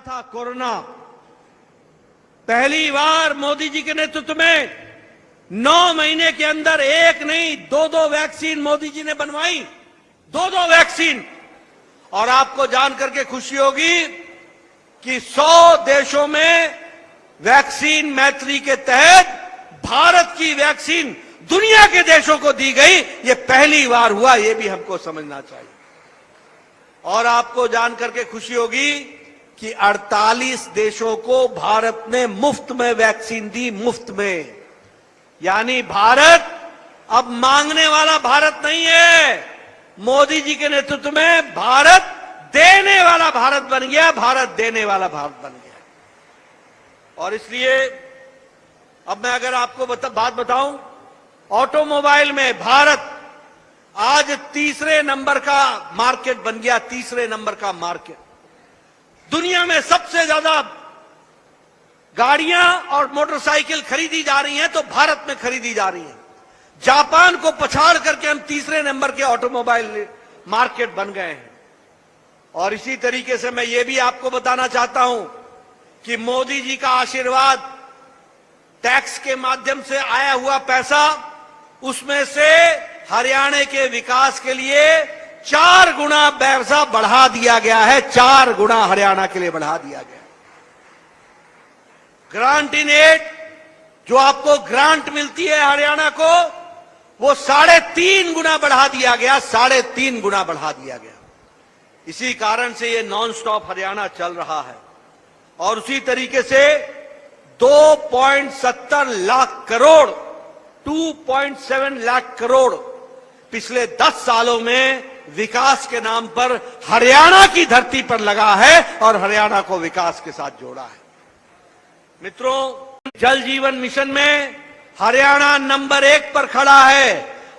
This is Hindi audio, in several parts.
था कोरोना, पहली बार मोदी जी के नेतृत्व में 9 महीने के अंदर एक नहीं दो वैक्सीन मोदी जी ने बनवाई, दो वैक्सीन। और आपको जान करके खुशी होगी कि 100 देशों में वैक्सीन मैत्री के तहत भारत की वैक्सीन दुनिया के देशों को दी गई। ये पहली बार हुआ, ये भी हमको समझना चाहिए। और आपको जान करके खुशी होगी कि 48 देशों को भारत ने मुफ्त में वैक्सीन दी, मुफ्त में। यानी भारत अब मांगने वाला भारत नहीं है, मोदी जी के नेतृत्व में भारत देने वाला भारत बन गया, भारत देने वाला भारत बन गया। और इसलिए अब मैं अगर आपको बात बताऊं, ऑटोमोबाइल में भारत आज तीसरे नंबर का मार्केट बन गया, तीसरे नंबर का मार्केट। दुनिया में सबसे ज्यादा गाड़ियां और मोटरसाइकिल खरीदी जा रही हैं तो भारत में खरीदी जा रही हैं। जापान को पछाड़ करके हम तीसरे नंबर के ऑटोमोबाइल मार्केट बन गए हैं। और इसी तरीके से मैं ये भी आपको बताना चाहता हूं कि मोदी जी का आशीर्वाद, टैक्स के माध्यम से आया हुआ पैसा, उसमें से हरियाणा के विकास के लिए 4 गुना पैसा बढ़ा दिया गया है, 4 गुना हरियाणा के लिए बढ़ा दिया गया। ग्रांट इन एड, जो आपको ग्रांट मिलती है हरियाणा को, वो 3.5 गुना बढ़ा दिया गया, 3.5 गुना बढ़ा दिया गया। इसी कारण से ये नॉन स्टॉप हरियाणा चल रहा है। और उसी तरीके से 2.70 लाख करोड़, 2.7 लाख करोड़ पिछले 10 सालों में विकास के नाम पर हरियाणा की धरती पर लगा है और हरियाणा को विकास के साथ जोड़ा है। मित्रों, जल जीवन मिशन में हरियाणा नंबर 1 पर खड़ा है।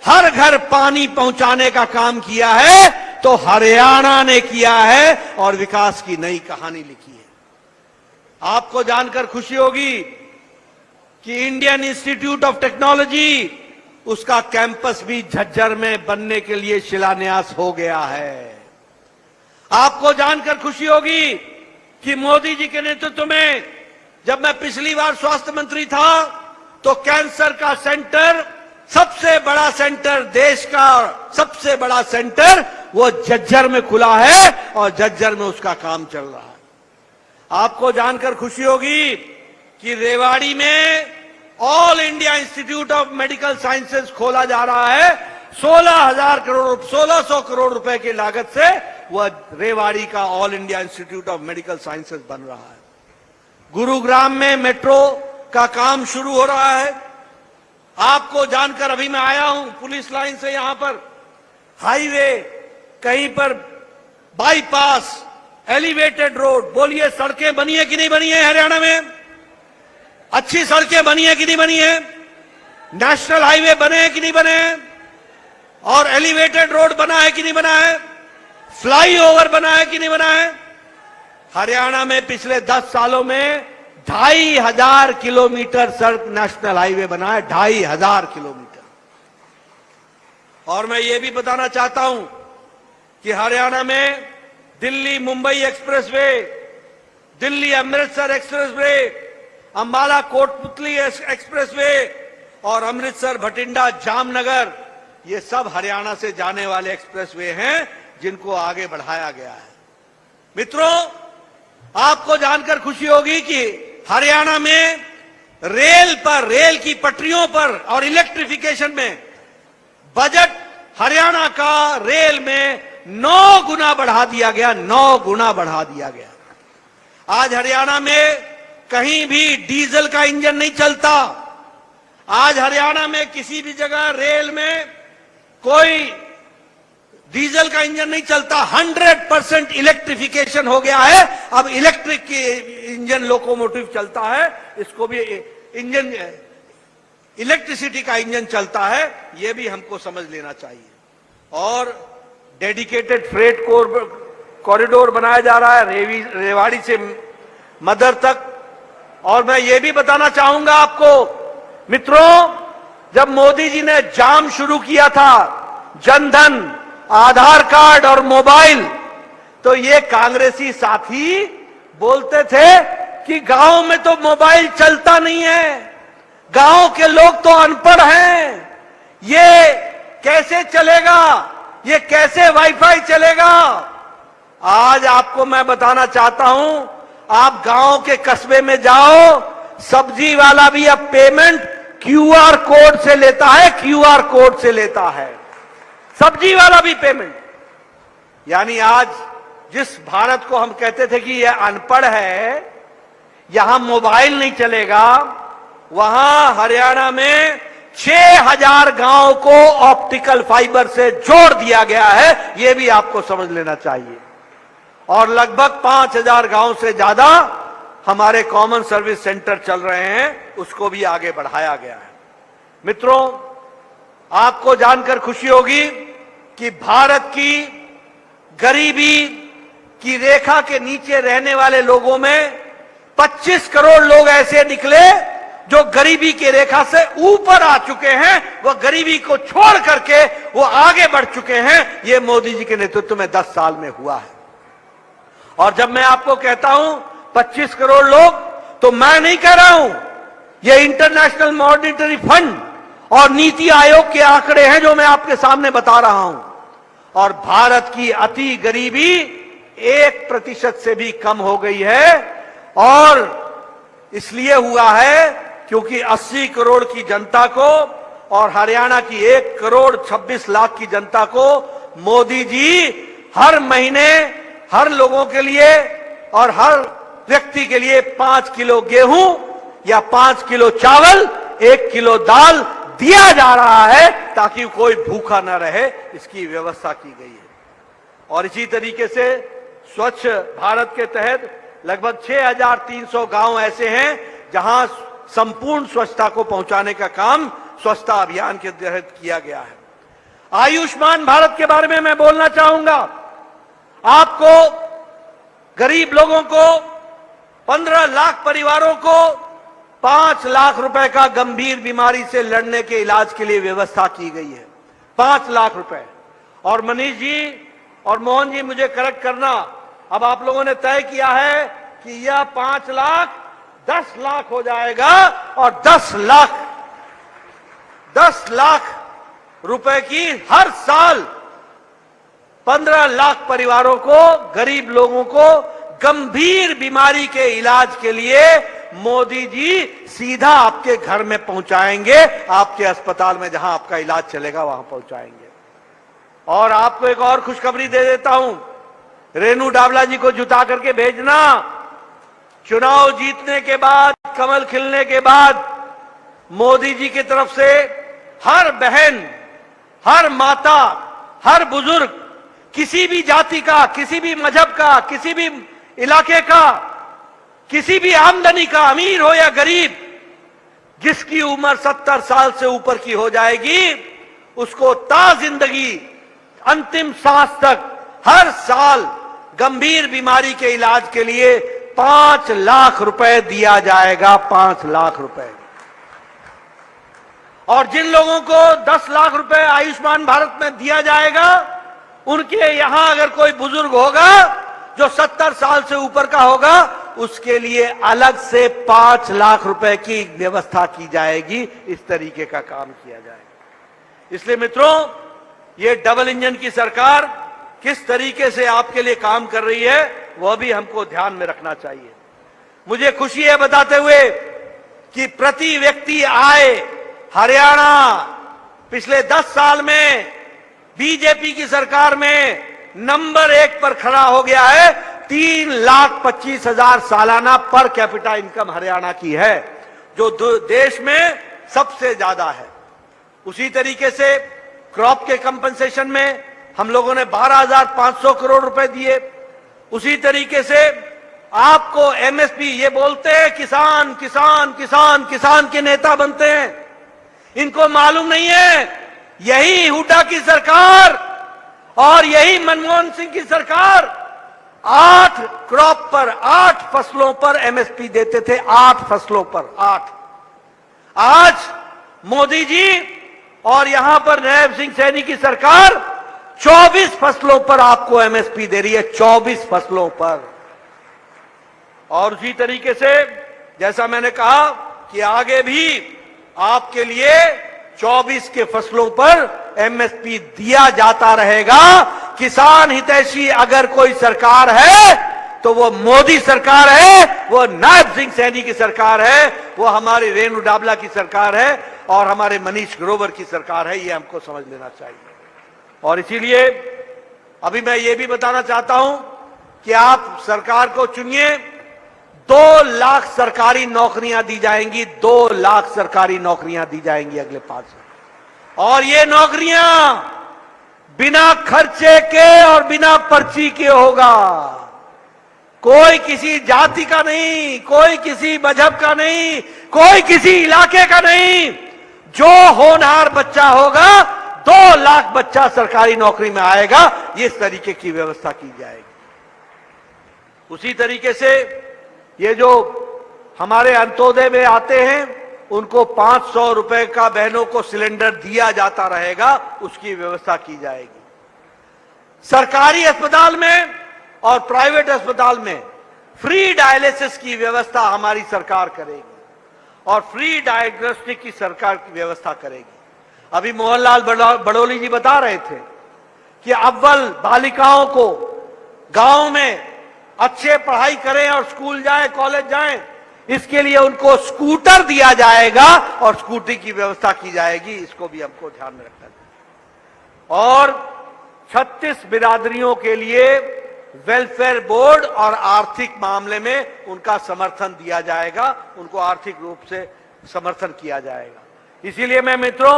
हर घर पानी पहुंचाने का काम किया है तो हरियाणा ने किया है और विकास की नई कहानी लिखी है। आपको जानकर खुशी होगी कि इंडियन इंस्टीट्यूट ऑफ टेक्नोलॉजी, उसका कैंपस भी झज्जर में बनने के लिए शिलान्यास हो गया है। आपको जानकर खुशी होगी कि मोदी जी के नेतृत्व में जब मैं पिछली बार स्वास्थ्य मंत्री था तो कैंसर का सेंटर, सबसे बड़ा सेंटर, देश का सबसे बड़ा सेंटर वो झज्जर में खुला है और झज्जर में उसका काम चल रहा है। आपको जानकर खुशी होगी कि रेवाड़ी में all India institute of medical sciences खोला जा रहा है। 1600 करोड़ रुपए की लागत से वह रेवाड़ी का all India institute of medical sciences बन रहा है। गुरुग्राम में मेट्रो का काम शुरू हो रहा है। आपको जानकर अभी मैं आया हूं पुलिस लाइन से, यहां पर हाईवे, कहीं पर बाईपास, एलिवेटेड रोड। बोलिए, सड़कें बनी है कि नहीं बनी है हरियाणा में? अच्छी सड़कें बनी है कि नहीं बनी है? नेशनल हाईवे बने हैं कि नहीं बने हैं? और एलिवेटेड रोड बना है कि नहीं बना है? फ्लाईओवर बना है कि नहीं बना है? हरियाणा में पिछले 10 सालों में 2500 किलोमीटर सड़क नेशनल हाईवे बना है, 2500 किलोमीटर। और मैं ये भी बताना चाहता हूं कि हरियाणा में Delhi Mumbai expressway, Delhi Amritsar expressway, Ambala Kotputli expressway और अमृतसर भटिंडा जामनगर, ये सब हरियाणा से जाने वाले एक्सप्रेसवे हैं जिनको आगे बढ़ाया गया है। मित्रों, आपको जानकर खुशी होगी कि हरियाणा में रेल पर, रेल की पटरियों पर और इलेक्ट्रिफिकेशन में बजट हरियाणा का रेल में 9 गुना बढ़ा दिया गया, 9 गुना बढ़ा दिया गया। आज हरियाणा में कहीं भी डीजल का इंजन नहीं चलता। आज हरियाणा में किसी भी जगह रेल में कोई डीजल का इंजन नहीं चलता। 100% इलेक्ट्रिफिकेशन हो गया है। अब इलेक्ट्रिक की इंजन लोकोमोटिव चलता है, इसको भी इंजन, इलेक्ट्रिसिटी का इंजन चलता है, यह भी हमको समझ लेना चाहिए। और डेडिकेटेड फ्रेट कॉरिडोर बनाया जा रहा है रेवाड़ी से मदर तक। और मैं ये भी बताना चाहूंगा आपको मित्रों, जब मोदी जी ने जाम शुरू किया था, जनधन, आधार कार्ड और मोबाइल, तो ये कांग्रेसी साथी बोलते थे कि गांव में तो मोबाइल चलता नहीं है, गांव के लोग तो अनपढ़ हैं, ये कैसे चलेगा, ये कैसे वाईफाई चलेगा। आज आपको मैं बताना चाहता हूं, आप गांव के कस्बे में जाओ, सब्जी वाला भी अब पेमेंट क्यूआर कोड से लेता है, क्यूआर कोड से लेता है, सब्जी वाला भी पेमेंट। यानी आज जिस भारत को हम कहते थे कि यह अनपढ़ है, यहां मोबाइल नहीं चलेगा, वहां हरियाणा में 6000 गांव को ऑप्टिकल फाइबर से जोड़ दिया गया है, यह भी आपको समझ लेना चाहिए। और लगभग 5000 गांव से ज्यादा हमारे कॉमन सर्विस सेंटर चल रहे हैं, उसको भी आगे बढ़ाया गया है। मित्रों, आपको जानकर खुशी होगी कि भारत की गरीबी की रेखा के नीचे रहने वाले लोगों में 25 करोड़ लोग ऐसे निकले जो गरीबी की रेखा से ऊपर आ चुके हैं, वो गरीबी को छोड़ करके वो आगे बढ़ चुके हैं। ये मोदी जी के नेतृत्व में 10 साल में हुआ है। और जब मैं आपको कहता हूं 25 करोड़ लोग, तो मैं नहीं कह रहा हूं, ये इंटरनेशनल मॉनिटरी फंड और नीति आयोग के आंकड़े हैं जो मैं आपके सामने बता रहा हूं। और भारत की अति गरीबी 1% से भी कम हो गई है, और इसलिए हुआ है क्योंकि 80 करोड़ की जनता को और हरियाणा की 1 करोड़ 26 लाख की जनता को मोदी जी हर महीने हर लोगों के लिए और हर व्यक्ति के लिए 5 किलो गेहूं या 5 किलो चावल, 1 किलो दाल दिया जा रहा है ताकि कोई भूखा न रहे, इसकी व्यवस्था की गई है। और इसी तरीके से स्वच्छ भारत के तहत लगभग 6300 गांव ऐसे हैं जहां संपूर्ण स्वच्छता को पहुंचाने का काम स्वच्छता अभियान के तहत किया गया है। आयुष्मान भारत के बारे में मैं बोलना चाहूंगा। आपको गरीब लोगों को, 15 लाख परिवारों को 5 लाख रुपए का गंभीर बीमारी से लड़ने के इलाज के लिए व्यवस्था की गई है। 5 लाख रुपए। और मनीष जी और मोहन जी, मुझे करेक्ट करना, अब आप लोगों ने तय किया है कि यह 5 लाख 10 लाख हो जाएगा, और 10 लाख रुपए की हर साल 15 लाख परिवारों को, गरीब लोगों को गंभीर बीमारी के इलाज के लिए मोदी जी सीधा आपके घर में पहुंचाएंगे, आपके अस्पताल में जहां आपका इलाज चलेगा वहां पहुंचाएंगे। और आपको एक और खुशखबरी दे देता हूं, रेणु डावला जी को जुटा करके भेजना। चुनाव जीतने के बाद, कमल खिलने के बाद मोदी जी की तरफ से हर बहन, हर माता, हर बुजुर्ग, किसी भी जाति का, किसी भी मजहब का, किसी भी इलाके का, किसी भी आमदनी का, अमीर हो या गरीब, जिसकी उम्र 70 साल से ऊपर की हो जाएगी, उसको ता जिंदगी अंतिम सांस तक हर साल गंभीर बीमारी के इलाज के लिए 5 लाख रुपए दिया जाएगा। 5 लाख रुपए। और जिन लोगों को 10 लाख रुपए आयुष्मान भारत में दिया जाएगा, उनके यहां अगर कोई बुजुर्ग होगा जो 70 साल से ऊपर का होगा, उसके लिए अलग से 5 लाख रुपए की व्यवस्था की जाएगी। इस तरीके का काम किया जाएगा। इसलिए मित्रों, ये डबल इंजन की सरकार किस तरीके से आपके लिए काम कर रही है, वह भी हमको ध्यान में रखना चाहिए। मुझे खुशी है बताते हुए कि प्रति व्यक्ति आय हरियाणा पिछले 10 साल में बीजेपी की सरकार में नंबर 1 पर खड़ा हो गया है। 3,25,000 सालाना पर कैपिटा इनकम हरियाणा की है, जो देश में सबसे ज्यादा है। उसी तरीके से क्रॉप के कंपनसेशन में हम लोगों ने 12,500 करोड़ रुपए दिए। उसी तरीके से आपको एमएसपी, ये बोलते हैं किसान किसान किसान, किसान के नेता बनते हैं, इनको मालूम नहीं है यही हुड्डा की सरकार और यही मनमोहन सिंह की सरकार 8 क्रॉप पर, 8 फसलों पर एमएसपी देते थे। 8 फसलों पर 8। आज मोदी जी और यहां पर नैब सिंह सैनी की सरकार 24 फसलों पर आपको एमएसपी दे रही है। 24 फसलों पर। और उसी तरीके से जैसा मैंने कहा कि आगे भी आपके लिए 24 के फसलों पर एमएसपी दिया जाता रहेगा। किसान हितैषी अगर कोई सरकार है तो वो मोदी सरकार है, वो नायब सिंह सैनी की सरकार है, वो हमारी रेणु डाबला की सरकार है और हमारे मनीष ग्रोवर की सरकार है। ये हमको समझ लेना चाहिए। और इसीलिए अभी मैं ये भी बताना चाहता हूं कि आप सरकार को चुनिए, 2 लाख सरकारी नौकरियां दी जाएंगी, 2 लाख सरकारी नौकरियां दी जाएंगी अगले 5 साल। और ये नौकरियां बिना खर्चे के और बिना पर्ची के होगा। कोई किसी जाति का नहीं, कोई किसी मजहब का नहीं, कोई किसी इलाके का नहीं। जो होनहार बच्चा होगा 2 लाख बच्चा सरकारी नौकरी में आएगा। इस तरीके की व्यवस्था की जाएगी। उसी तरीके से ये जो हमारे अंत्योदय में आते हैं उनको 500 रुपए का बहनों को सिलेंडर दिया जाता रहेगा, उसकी व्यवस्था की जाएगी। सरकारी अस्पताल में और प्राइवेट अस्पताल में फ्री डायलिसिस की व्यवस्था हमारी सरकार करेगी और फ्री डायग्नोस्टिक की सरकार की व्यवस्था करेगी। अभी मोहनलाल बड़ोली जी बता रहे थे कि अव्वल बालिकाओं को गांव में अच्छे पढ़ाई करें और स्कूल जाएं, कॉलेज जाएं, इसके लिए उनको स्कूटर दिया जाएगा और स्कूटी की व्यवस्था की जाएगी। इसको भी हमको ध्यान में रखना चाहिए। और 36 बिरादरियों के लिए वेलफेयर बोर्ड और आर्थिक मामले में उनका समर्थन दिया जाएगा, उनको आर्थिक रूप से समर्थन किया जाएगा। इसीलिए मैं मित्रों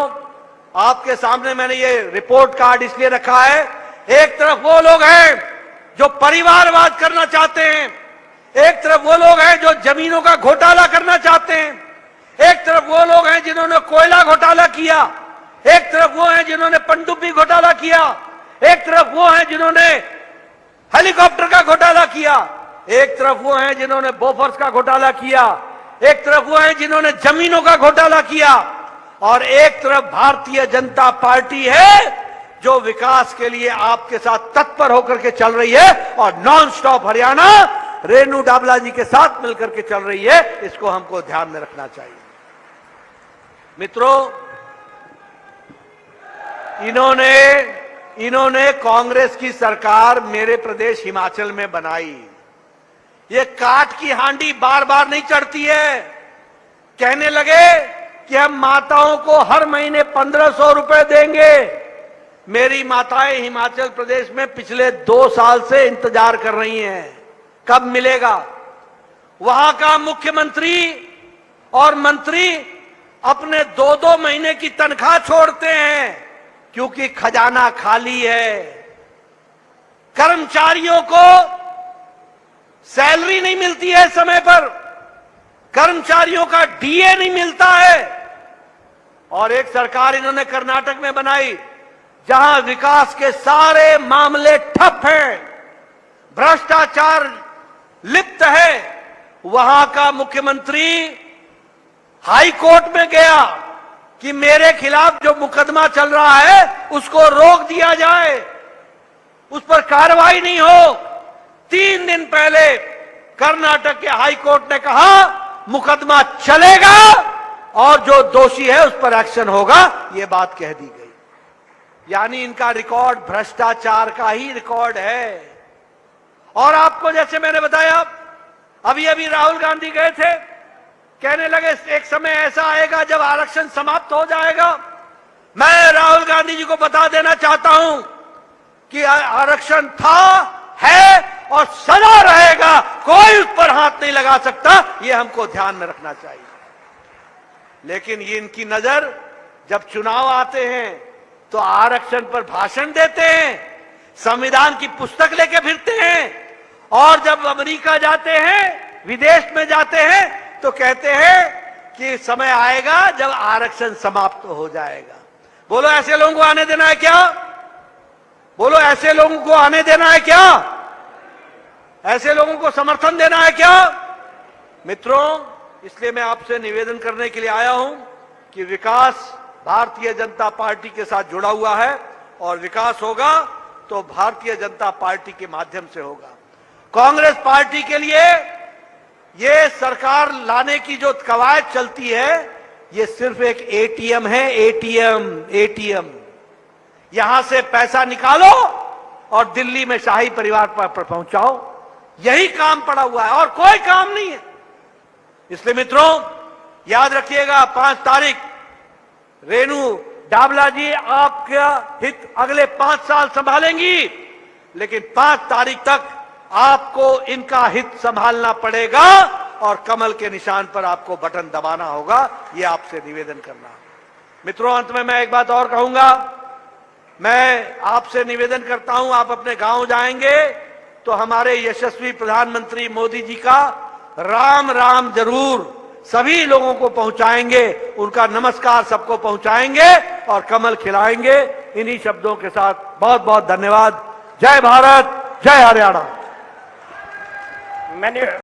आपके सामने मैंने ये रिपोर्ट कार्ड इसलिए रखा है, एक तरफ वो लोग हैं जो परिवारवाद करना चाहते हैं, एक तरफ वो लोग हैं जो जमीनों का घोटाला करना चाहते हैं, एक तरफ वो लोग हैं जिन्होंने कोयला घोटाला किया, एक तरफ वो हैं जिन्होंने पनडुब्बी घोटाला किया, एक तरफ वो हैं जिन्होंने हेलीकॉप्टर का घोटाला किया, एक तरफ वो हैं जिन्होंने बोफर्स का घोटाला किया, एक तरफ वो हैं जिन्होंने जमीनों का घोटाला किया और एक तरफ भारतीय जनता पार्टी है जो विकास के लिए आपके साथ तत्पर होकर के चल रही है और नॉन स्टॉप हरियाणा रेणु डाबला जी के साथ मिलकर के चल रही है। इसको हमको ध्यान में रखना चाहिए। मित्रों, इन्होंने कांग्रेस की सरकार मेरे प्रदेश हिमाचल में बनाई। ये काठ की हांडी बार बार नहीं चढ़ती है। कहने लगे कि हम माताओं को हर महीने 1500 रुपए देंगे। मेरी माताएं हिमाचल प्रदेश में पिछले 2 साल से इंतजार कर रही हैं, कब मिलेगा। वहां का मुख्यमंत्री और मंत्री अपने 2-2 महीने की तनख्वाह छोड़ते हैं क्योंकि खजाना खाली है। कर्मचारियों को सैलरी नहीं मिलती है समय पर, कर्मचारियों का डीए नहीं मिलता है। और एक सरकार इन्होंने कर्नाटक में बनाई जहां विकास के सारे मामले ठप हैं, भ्रष्टाचार लिप्त है। वहां का मुख्यमंत्री हाई कोर्ट में गया कि मेरे खिलाफ जो मुकदमा चल रहा है उसको रोक दिया जाए, उस पर कार्रवाई नहीं हो। 3 दिन पहले कर्नाटक के हाई कोर्ट ने कहा मुकदमा चलेगा और जो दोषी है उस पर एक्शन होगा। यह बात कह दी गई। यानी इनका रिकॉर्ड भ्रष्टाचार का ही रिकॉर्ड है। और आपको जैसे मैंने बताया, अभी अभी राहुल गांधी गए थे, कहने लगे एक समय ऐसा आएगा जब आरक्षण समाप्त हो जाएगा। मैं राहुल गांधी जी को बता देना चाहता हूं कि आरक्षण था, है और सदा रहेगा। कोई उस पर हाथ नहीं लगा सकता। यह हमको ध्यान में रखना चाहिए। लेकिन ये इनकी नजर जब चुनाव आते हैं तो आरक्षण पर भाषण देते हैं, संविधान की पुस्तक लेके फिरते हैं और जब अमेरिका जाते हैं, विदेश में जाते हैं तो कहते हैं कि समय आएगा जब आरक्षण समाप्त हो जाएगा। बोलो ऐसे लोगों को आने देना है क्या? बोलो ऐसे लोगों को आने देना है क्या? ऐसे लोगों को समर्थन देना है क्या? मित्रों, इसलिए मैं आपसे निवेदन करने के लिए आया हूं कि विकास भारतीय जनता पार्टी के साथ जुड़ा हुआ है और विकास होगा तो भारतीय जनता पार्टी के माध्यम से होगा। कांग्रेस पार्टी के लिए ये सरकार लाने की जो कवायद चलती है, ये सिर्फ एक एटीएम है, एटीएम। यहां से पैसा निकालो और दिल्ली में शाही परिवार पर पहुंचाओ, यही काम पड़ा हुआ है और कोई काम नहीं है। इसलिए मित्रों, याद रखिएगा, 5 तारीख रेणु डाबला जी आपका हित अगले 5 साल संभालेंगी, लेकिन 5 तारीख तक आपको इनका हित संभालना पड़ेगा और कमल के निशान पर आपको बटन दबाना होगा। यह आपसे निवेदन करना। मित्रों, अंत में मैं एक बात और कहूंगा। मैं आपसे निवेदन करता हूं, आप अपने गांव जाएंगे तो हमारे यशस्वी प्रधानमंत्री मोदी जी का राम राम जरूर सभी लोगों को पहुंचाएंगे, उनका नमस्कार सबको पहुंचाएंगे और कमल खिलाएंगे। इन्हीं शब्दों के साथ बहुत बहुत धन्यवाद। जय भारत, जय हरियाणा। मैंने